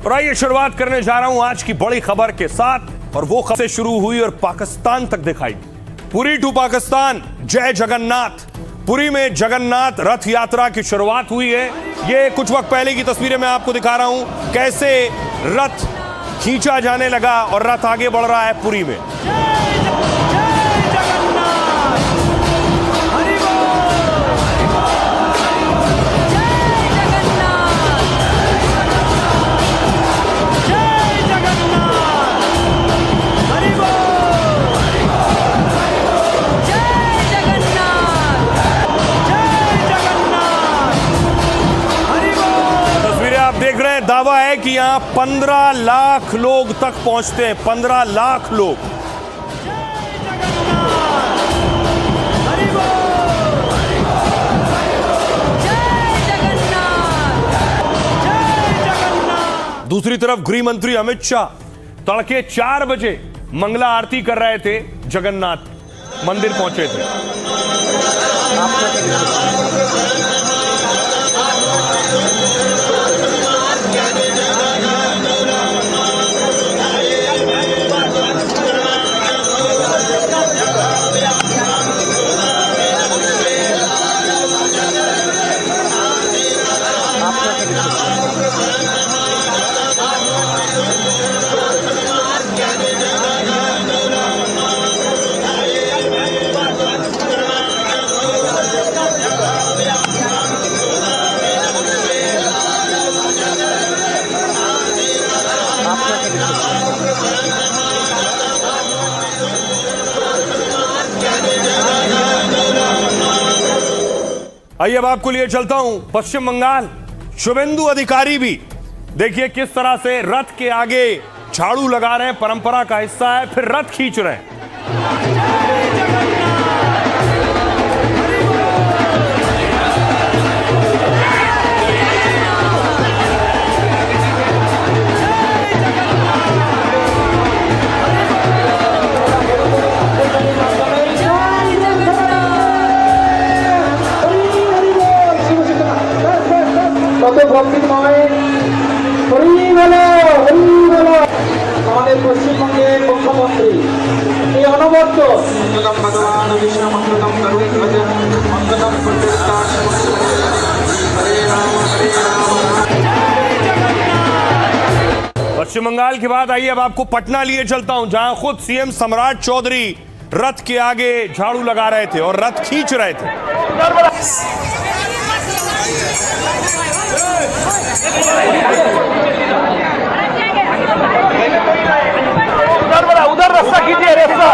और आइए शुरुआत करने जा रहा हूं आज की बड़ी खबर के साथ, और वो खबर से शुरू हुई और पाकिस्तान तक दिखाई। पुरी टू पाकिस्तान, जय जगन्नाथ। पुरी में जगन्नाथ रथ यात्रा की शुरुआत हुई है। ये कुछ वक्त पहले की तस्वीरें मैं आपको दिखा रहा हूं, कैसे रथ खींचा जाने लगा और रथ आगे बढ़ रहा है पुरी में। देख रहे हैं, दावा है कि यहां 15 लाख लोग तक पहुंचते हैं। 15 लाख लोग। दूसरी तरफ गृह मंत्री अमित शाह तड़के 4 बजे मंगला आरती कर रहे थे, जगन्नाथ मंदिर पहुंचे थे। आइए अब आपको लिए चलता हूं पश्चिम बंगाल। शुभेंदु अधिकारी भी देखिए किस तरह से रथ के आगे झाड़ू लगा रहे हैं, परंपरा का हिस्सा है, फिर रथ खींच रहे हैं। আমাদের পশ্চিমবঙ্গের মুখ্যমন্ত্রী এই অনবদ্য ভগবান বিষ্ণু মন্ত্রদম করুণ ভজন মন্ত্রদম প্রতিষ্ঠান हरे राम पश्चिम बंगाल के बाद आइए अब आपको पटना लिए चलता हूं, जहां खुद सीएम सम्राट चौधरी रथ के आगे झाड़ू लगा रहे थे और रथ खींच रहे थे। उधर रास्ता कीजिए, रास्ता।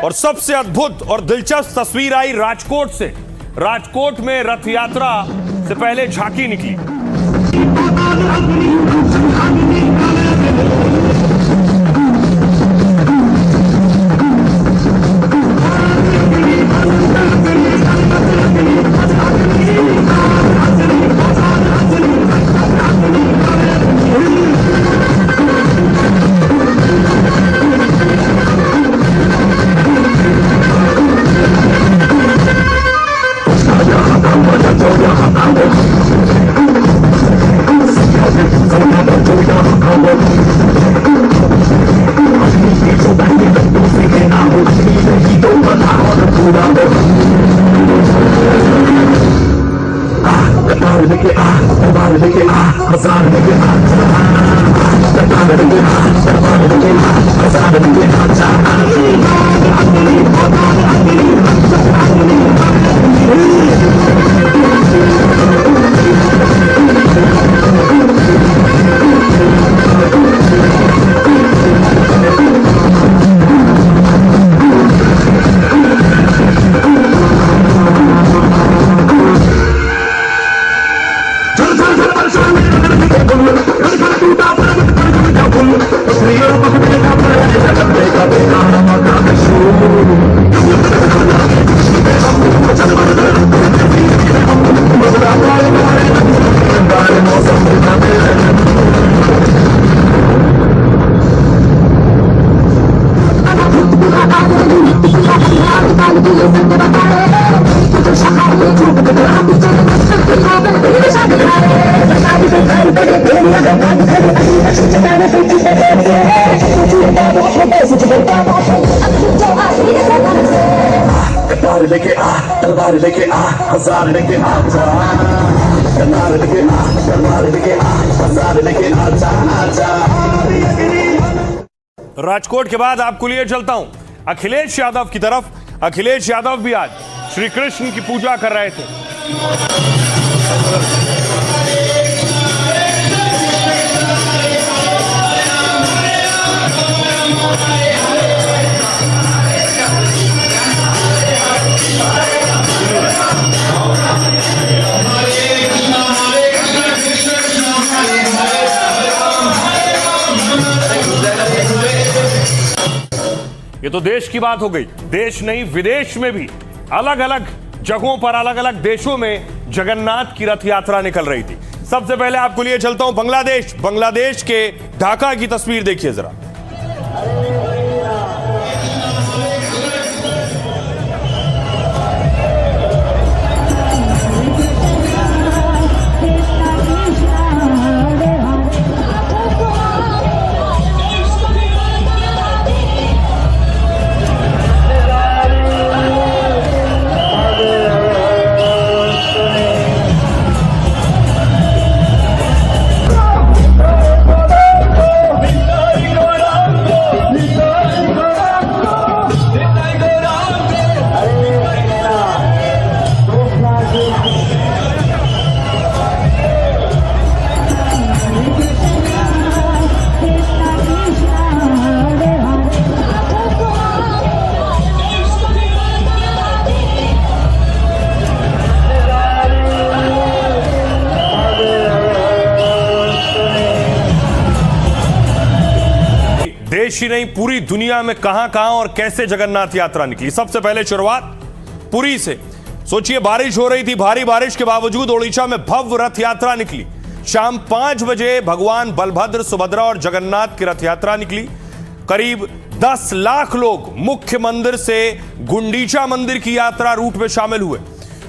और सबसे अद्भुत और दिलचस्प तस्वीर आई राजकोट से। राजकोट में रथ यात्रा से पहले झांकी निकली। Chal तलवार लेके आ, तलवार लेके आ, हजार लेके आ जा। तलवार लेके आ, तलवार लेके आ, हजार लेके आ जा। राजकोट के बाद आपको लिए चलता हूं अखिलेश यादव की तरफ। अखिलेश यादव भी आज श्री कृष्ण की पूजा कर रहे थे। ये तो देश की बात हो गई। देश नहीं, विदेश में भी अलग अलग जगहों पर, अलग अलग देशों में जगन्नाथ की रथ यात्रा निकल रही थी। सबसे पहले आपको लिए चलता हूं बांग्लादेश। बांग्लादेश के ढाका की तस्वीर देखिए जरा। देश ही नहीं, पूरी दुनिया में कहां कहां और कैसे जगन्नाथ यात्रा निकली। सबसे पहले शुरुआत पुरी से। सोचिए, बारिश हो रही थी, भारी बारिश के बावजूद ओडिशा में भव्य रथ यात्रा निकली। शाम 5 बजे भगवान बलभद्र, सुभद्रा और जगन्नाथ की रथ यात्रा निकली। करीब 10 लाख लोग मुख्य मंदिर से गुंडीचा मंदिर की यात्रा रूट में शामिल हुए।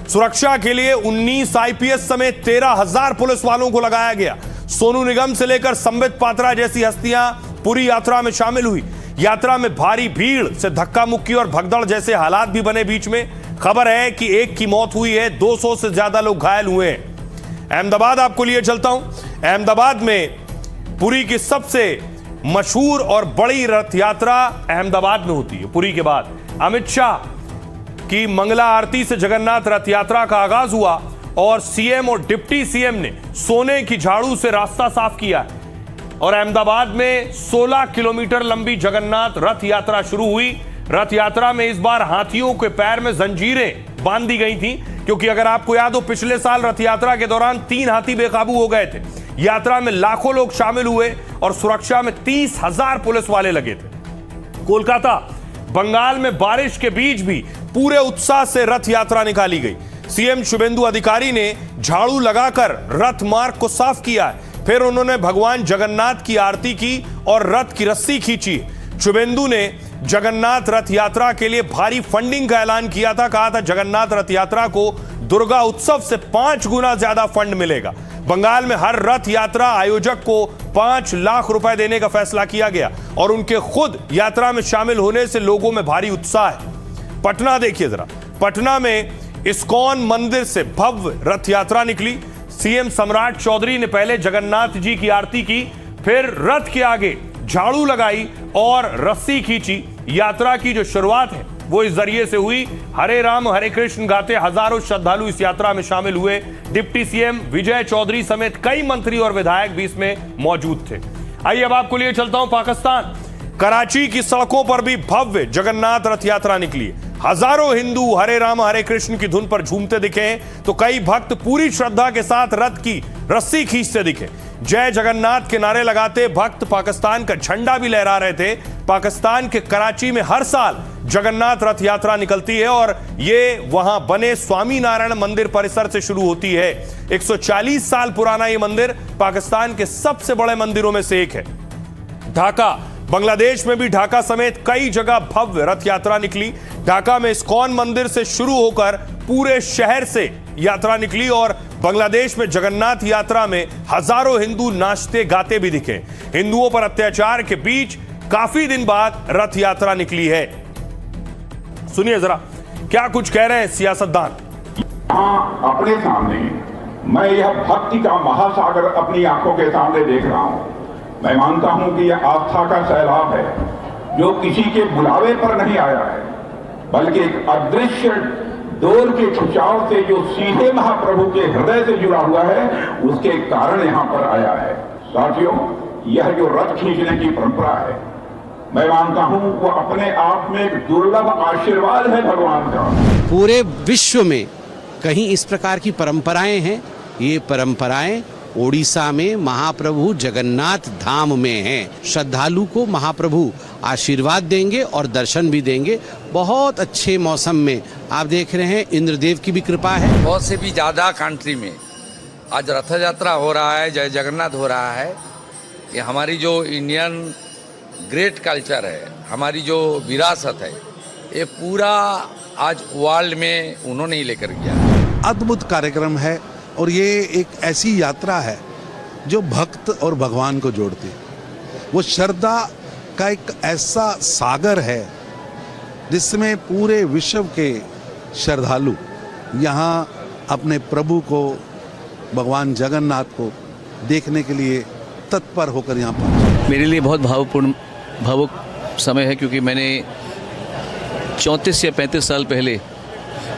सुरक्षा के लिए 19 आईपीएस समेत 13,000 पुलिस वालों को लगाया गया। सोनू निगम से लेकर संबित पात्रा जैसी हस्तियां पूरी यात्रा में शामिल हुई। यात्रा में भारी भीड़ से धक्का मुक्की और भगदड़ जैसे हालात भी बने। बीच में खबर है कि एक की मौत हुई है, 200 से ज्यादा लोग घायल हुए हैं। अहमदाबाद आपको लिए चलता हूं। अहमदाबाद में पुरी की सबसे मशहूर और बड़ी रथ यात्रा अहमदाबाद में होती है। पुरी के बाद अमित शाह की मंगला आरती से जगन्नाथ रथ यात्रा का आगाज हुआ और सीएम और डिप्टी सीएम ने सोने की झाड़ू से रास्ता साफ किया है और अहमदाबाद में 16 किलोमीटर लंबी जगन्नाथ रथ यात्रा शुरू हुई। रथ यात्रा में इस बार हाथियों के पैर में जंजीरें बांध दी गई थी, क्योंकि अगर आपको याद हो, पिछले साल रथ यात्रा के दौरान 3 हाथी बेकाबू हो गए थे। यात्रा में लाखों लोग शामिल हुए और सुरक्षा में 30,000 पुलिस वाले लगे थे। कोलकाता, बंगाल में बारिश के बीच भी पूरे उत्साह से रथ यात्रा निकाली गई। सीएम शुभेंदु अधिकारी ने झाड़ू लगाकर रथ मार्ग को साफ किया है। फिर उन्होंने भगवान जगन्नाथ की आरती की और रथ की रस्सी खींची। शुभेंदु ने जगन्नाथ रथ यात्रा के लिए भारी फंडिंग का ऐलान किया था। कहा था जगन्नाथ रथ यात्रा को दुर्गा उत्सव से 5 गुना ज्यादा फंड मिलेगा। बंगाल में हर रथ यात्रा आयोजक को 5 लाख रुपए देने का फैसला किया गया और उनके खुद यात्रा में शामिल होने से लोगों में भारी उत्साह है। पटना देखिए जरा। पटना में इस्कॉन मंदिर से भव्य रथ यात्रा निकली। सीएम सम्राट चौधरी ने पहले जगन्नाथ जी की आरती की, फिर रथ के आगे झाड़ू लगाई और रस्सी खींची। यात्रा की जो शुरुआत है वो इस जरिए से हुई। हरे राम हरे कृष्ण गाते हजारों श्रद्धालु इस यात्रा में शामिल हुए। डिप्टी सीएम विजय चौधरी समेत कई मंत्री और विधायक भी इसमें मौजूद थे। आइए अब आपको लिए चलता हूं पाकिस्तान। कराची की सड़कों पर भी भव्य जगन्नाथ रथ यात्रा निकली। हजारों हिंदू हरे राम हरे कृष्ण की धुन पर झूमते दिखे, तो कई भक्त पूरी श्रद्धा के साथ रथ की रस्सी खींचते दिखे। जय जगन्नाथ के नारे लगाते भक्त पाकिस्तान का झंडा भी लहरा रहे थे। पाकिस्तान के कराची में हर साल जगन्नाथ रथ यात्रा निकलती है और ये वहां बने स्वामी नारायण मंदिर परिसर से शुरू होती है। 140 साल पुराना ये मंदिर पाकिस्तान के सबसे बड़े मंदिरों में से एक है। ढाका, बांग्लादेश में भी ढाका समेत कई जगह भव्य रथ यात्रा निकली। ढाका में इस्कॉन मंदिर से शुरू होकर पूरे शहर से यात्रा निकली और बांग्लादेश में जगन्नाथ यात्रा में हजारों हिंदू नाचते गाते भी दिखे। हिंदुओं पर अत्याचार के बीच काफी दिन बाद रथ यात्रा निकली है। सुनिए जरा क्या कुछ कह रहे हैं सियासतदान। हाँ, अपने सामने मैं यह भक्ति का महासागर अपनी आंखों के सामने देख रहा हूं। मैं मानता हूं कि यह आस्था का सैलाब है जो किसी के बुलावे पर नहीं आया है, बल्कि एक अदृश्य डोर के खिंचाव से जो सीधे महाप्रभु के हृदय से जुड़ा हुआ है, उसके कारण यहां पर आया है। साथियों, यह जो रथ खींचने की परंपरा है, मैं मानता हूं वो अपने आप में एक दुर्लभ आशीर्वाद है भगवान का। पूरे विश्व में कहीं इस प्रकार की परंपराएं हैं। ये परंपराएं ओडिशा में महाप्रभु जगन्नाथ धाम में हैं। श्रद्धालु को महाप्रभु आशीर्वाद देंगे और दर्शन भी देंगे। बहुत अच्छे मौसम में आप देख रहे हैं, इंद्रदेव की भी कृपा है। बहुत से भी ज़्यादा कंट्री में आज रथ यात्रा हो रहा है, जय जगन्नाथ हो रहा है। ये हमारी जो इंडियन ग्रेट कल्चर है, हमारी जो विरासत है, ये पूरा आज वर्ल्ड में उन्होंने ही लेकर गया। अद्भुत कार्यक्रम है और ये एक ऐसी यात्रा है जो भक्त और भगवान को जोड़ती है। वो श्रद्धा का एक ऐसा सागर है जिसमें पूरे विश्व के श्रद्धालु यहाँ अपने प्रभु को, भगवान जगन्नाथ को देखने के लिए तत्पर होकर यहाँ पहुँचे। मेरे लिए बहुत भावुक समय है, क्योंकि मैंने 34 या 35 साल पहले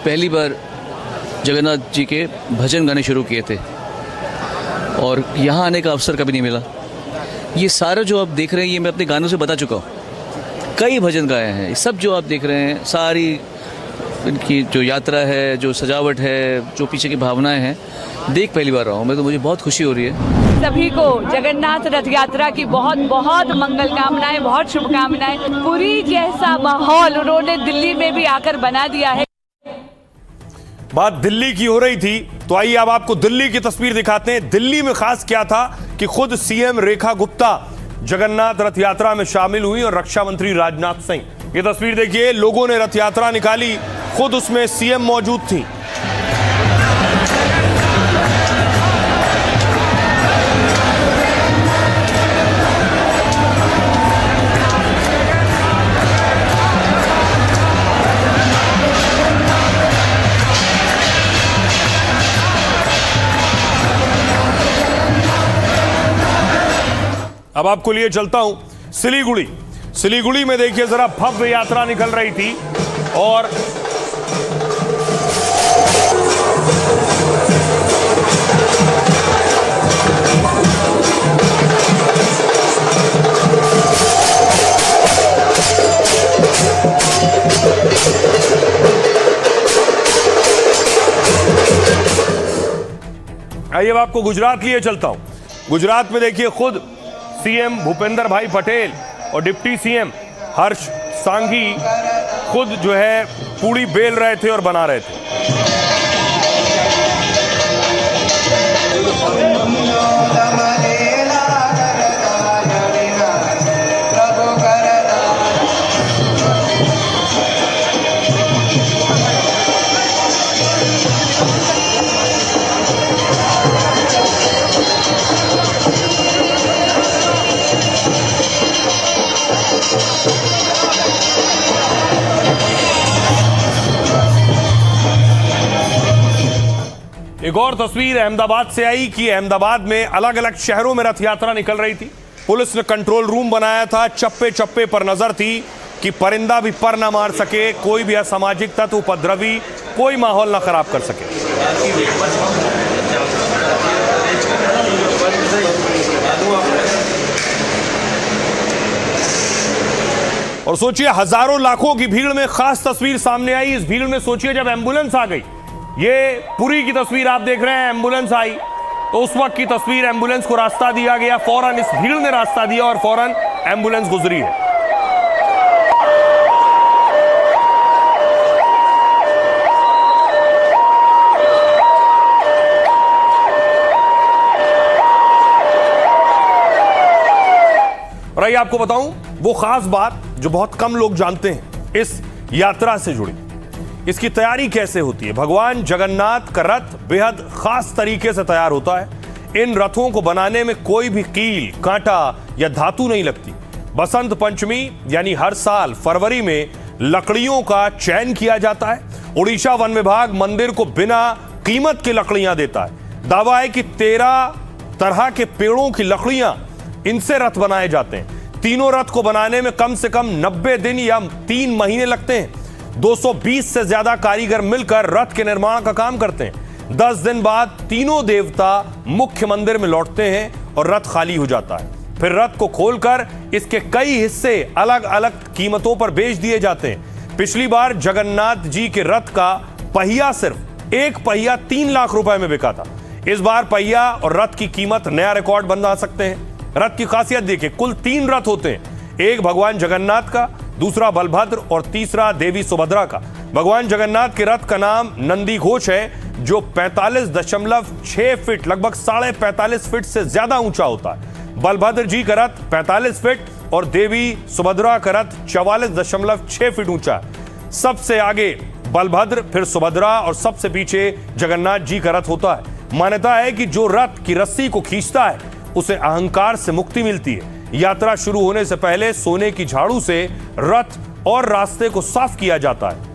पहली बार जगन्नाथ जी के भजन गाने शुरू किए थे और यहाँ आने का अवसर कभी नहीं मिला। ये सारा जो आप देख रहे हैं, ये मैं अपने गानों से बता चुका हूँ। कई भजन गाए हैं। सब जो आप देख रहे हैं, सारी इनकी जो यात्रा है, जो सजावट है, जो पीछे की भावनाएं हैं, देख पहली बार रहा हूँ मैं, तो मुझे बहुत खुशी हो रही है। सभी को जगन्नाथ रथ यात्रा की बहुत बहुत मंगल कामनाएं, बहुत शुभकामनाएं। पुरी जैसा माहौल उन्होंने दिल्ली में भी आकर बना दिया है। बात दिल्ली की हो रही थी, तो आइए अब आपको दिल्ली की तस्वीर दिखाते हैं। दिल्ली में खास क्या था कि खुद सीएम रेखा गुप्ता जगन्नाथ रथ यात्रा में शामिल हुई और रक्षा मंत्री राजनाथ सिंह। ये तस्वीर देखिए, लोगों ने रथ यात्रा निकाली, खुद उसमें सीएम मौजूद थी। अब आपको लिए चलता हूं सिलीगुड़ी। सिलीगुड़ी में देखिए जरा, भव्य यात्रा निकल रही थी और आइए अब आपको गुजरात लिए चलता हूं। गुजरात में देखिए, खुद सीएम भूपेंद्र भाई पटेल और डिप्टी सीएम हर्ष सांघी खुद जो है पूड़ी बेल रहे थे और बना रहे थे। एक और तस्वीर अहमदाबाद से आई कि अहमदाबाद में अलग अलग शहरों में रथ यात्रा निकल रही थी। पुलिस ने कंट्रोल रूम बनाया था, चप्पे चप्पे पर नजर थी कि परिंदा भी पर ना मार सके, कोई भी असामाजिक तत्व, उपद्रवी कोई माहौल ना खराब कर सके। और सोचिए, हजारों लाखों की भीड़ में खास तस्वीर सामने आई। इस भीड़ में सोचिए जब एम्बुलेंस आ गई, ये पुरी की तस्वीर आप देख रहे हैं, एम्बुलेंस आई तो उस वक्त की तस्वीर, एम्बुलेंस को रास्ता दिया गया, फौरन इस भीड़ ने रास्ता दिया और फौरन एम्बुलेंस गुजरी है। और आइए आपको बताऊं वो खास बात जो बहुत कम लोग जानते हैं इस यात्रा से जुड़ी। इसकी तैयारी कैसे होती है? भगवान जगन्नाथ का रथ बेहद खास तरीके से तैयार होता है। इन रथों को बनाने में कोई भी कील, कांटा या धातु नहीं लगती। बसंत पंचमी यानी हर साल फरवरी में लकड़ियों का चयन किया जाता है। उड़ीसा वन विभाग मंदिर को बिना कीमत की लकड़ियां देता है। दावा है कि 13 तरह के पेड़ों की लकड़ियां, इनसे रथ बनाए जाते हैं। तीनों रथ को बनाने में कम से कम 90 दिन या 3 महीने लगते हैं। 220 से ज्यादा कारीगर मिलकर रथ के निर्माण का काम करते हैं। 10 दिन बाद तीनों देवता मुख्य मंदिर में लौटते हैं और रथ खाली हो जाता है। फिर रथ को खोलकर इसके कई हिस्से अलग अलग कीमतों पर बेच दिए जाते हैं। पिछली बार जगन्नाथ जी के रथ का पहिया, सिर्फ एक पहिया 3 लाख रुपए में बिका था। इस बार पहिया और रथ की कीमत नया रिकॉर्ड बना सकते हैं। रथ की खासियत देखिए, कुल 3 रथ होते हैं। एक भगवान जगन्नाथ का, दूसरा बलभद्र और तीसरा देवी सुभद्रा का। भगवान जगन्नाथ के रथ का नाम नंदी घोष है, जो 45.6 फीट, लगभग 45.5 फीट से ज्यादा ऊंचा होता है। बलभद्र जी का रथ 45 फीट और देवी सुभद्रा का रथ 44.6 फीट ऊंचा है। सबसे आगे बलभद्र, फिर सुभद्रा और सबसे पीछे जगन्नाथ जी का रथ होता है। मान्यता है कि जो रथ की रस्सी को खींचता है उसे अहंकार से मुक्ति मिलती है। यात्रा शुरू होने से पहले सोने की झाड़ू से रथ और रास्ते को साफ किया जाता है।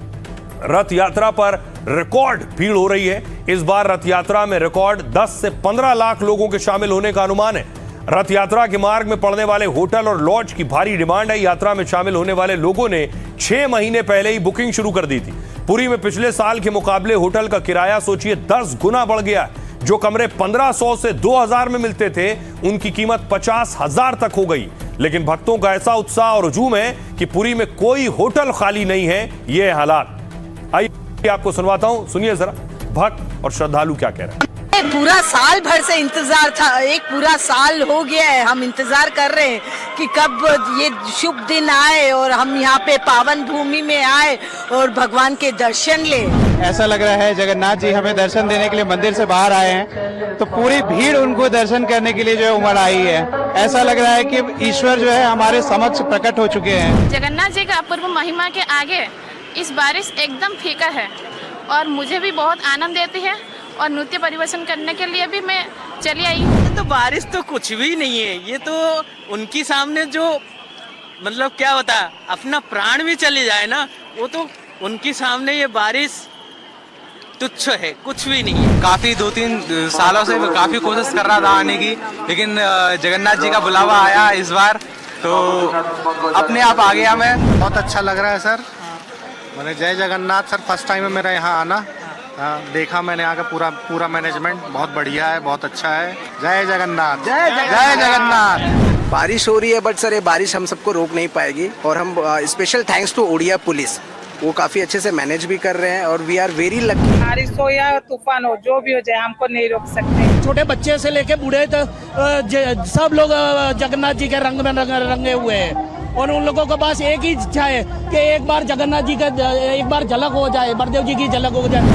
रथ यात्रा पर रिकॉर्ड भीड़ हो रही है। इस बार रथ यात्रा में रिकॉर्ड 10 से 15 लाख लोगों के शामिल होने का अनुमान है। रथ यात्रा के मार्ग में पड़ने वाले होटल और लॉज की भारी डिमांड है। यात्रा में शामिल होने वाले लोगों ने 6 महीने पहले ही बुकिंग शुरू कर दी थी। पुरी में पिछले साल के मुकाबले होटल का किराया सोचिए 10 गुना बढ़ गया है। जो कमरे 1500 से 2000 में मिलते थे, उनकी कीमत 50,000 तक हो गई। लेकिन भक्तों का ऐसा उत्साह और हुजूम है कि पुरी में कोई होटल खाली नहीं है। ये हालात आइए आपको सुनवाता हूं, सुनिए जरा भक्त और श्रद्धालु क्या कह रहे हैं। पूरा साल भर से इंतजार था, एक पूरा साल हो गया है, हम इंतजार कर रहे हैं कि कब ये शुभ दिन आए और हम यहाँ पे पावन भूमि में आए और भगवान के दर्शन ले। ऐसा लग रहा है जगन्नाथ जी हमें दर्शन देने के लिए मंदिर से बाहर आए हैं, तो पूरी भीड़ उनको दर्शन करने के लिए जो है उमड़ आई है। ऐसा लग रहा है कि ईश्वर जो है हमारे समक्ष प्रकट हो चुके हैं। जगन्नाथ जी का अपूर्व महिमा के आगे इस बारिश एकदम फीका है और मुझे भी बहुत आनंद देती है और नृत्य परिवेशन करने के लिए भी मैं चली आई। तो बारिश तो कुछ भी नहीं है, ये तो उनके सामने जो मतलब क्या होता है, अपना प्राण भी चले जाए ना, वो तो उनके सामने ये बारिश तुच्छ है, कुछ भी नहीं है। काफी 2-3 सालों से काफी कोशिश कर रहा था आने की, लेकिन जगन्नाथ जी का बुलावा आया इस बार, तो अपने आप आ गया मैं। बहुत अच्छा लग रहा है सर। मैंने जय जगन्नाथ सर, फर्स्ट टाइम है मेरा यहाँ आना। देखा मैंने यहाँ का पूरा मैनेजमेंट बहुत बढ़िया है, बहुत अच्छा है। जय जगन्नाथ, जय जगन्नाथ। बारिश हो रही है, बट सर ये बारिश हम सबको रोक नहीं पाएगी और हम special thanks to Odia police, वो काफी अच्छे से मैनेज भी कर रहे हैं और वी आर वेरी लकी। बारिश हो या तूफान हो, जो भी हो जाए हमको नहीं रोक सकते। छोटे बच्चे से लेके बूढ़े तक सब लोग जगन्नाथ जी के रंग में रंगे हुए हैं और उन लोगों के पास एक ही इच्छा है कि एक बार जगन्नाथ जी का एक बार झलक हो जाए, बलदेव जी की झलक हो जाए।